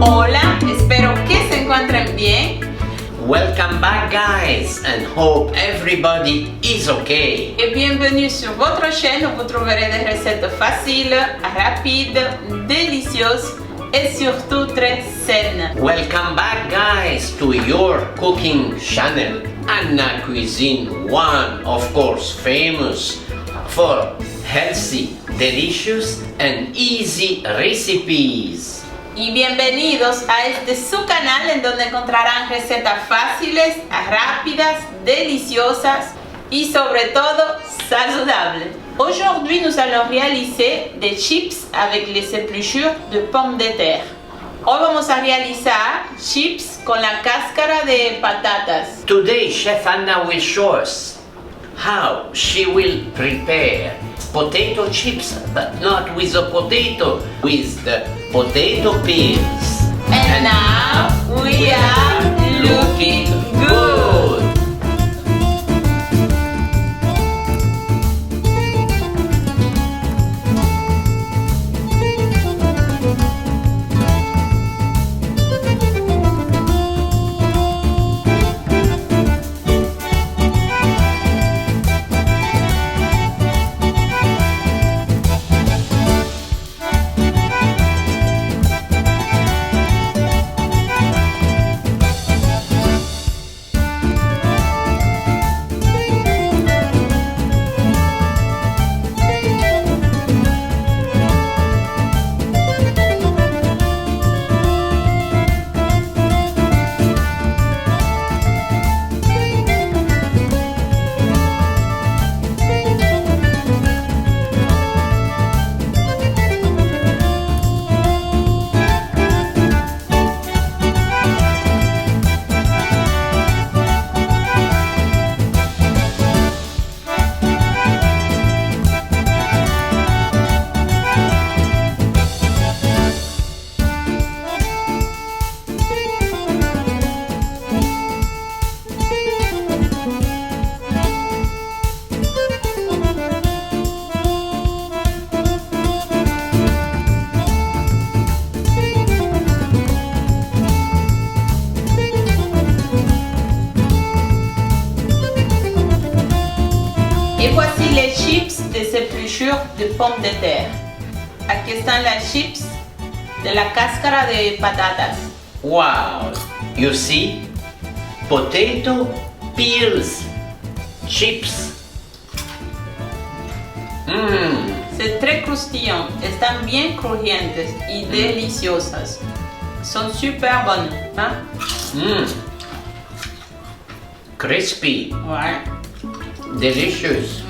Hola, espero que se encuentren bien. Welcome back guys and hope everybody is okay. Et bienvenue sur votre chaîne où vous trouverez des recettes faciles, rapides, délicieuses et surtout très saines. Welcome back guys to your cooking channel. Ana Cuisine1, of course, famous for healthy, delicious and easy recipes. Y bienvenidos a este su canal en donde encontrarán recetas fáciles, rápidas, deliciosas y sobre todo saludables. Aujourd'hui, nous allons réaliser des chips avec les épluchures de pommes de terre. Hoy vamos a realizar chips con la cáscara de patatas. Today, Chef Anna will show us how she will prepare potato chips, but not with a potato, with the potato peels. And now we are looking good. Et voici les chips des épluchures de pommes de terre. Aquí están las chips de la cáscara de patatas. Wow, you see, potato peels chips. C'est très croustillant, están bien crujientes y deliciosas. Son super bonnes, hein? Crispy, Ouais. delicious.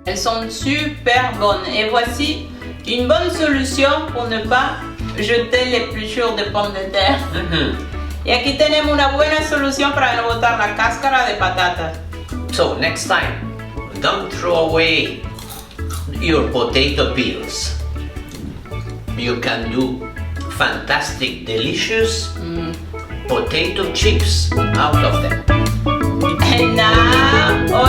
Elles sont super bonnes. Et voici une bonne solution pour ne pas jeter l'épluchure de pommes de terre. Y aquí tenemos una buena solución para no botar la cáscara de patatas. So next time, don't throw away your potato peels. You can do fantastic, delicious potato chips out of them. And now,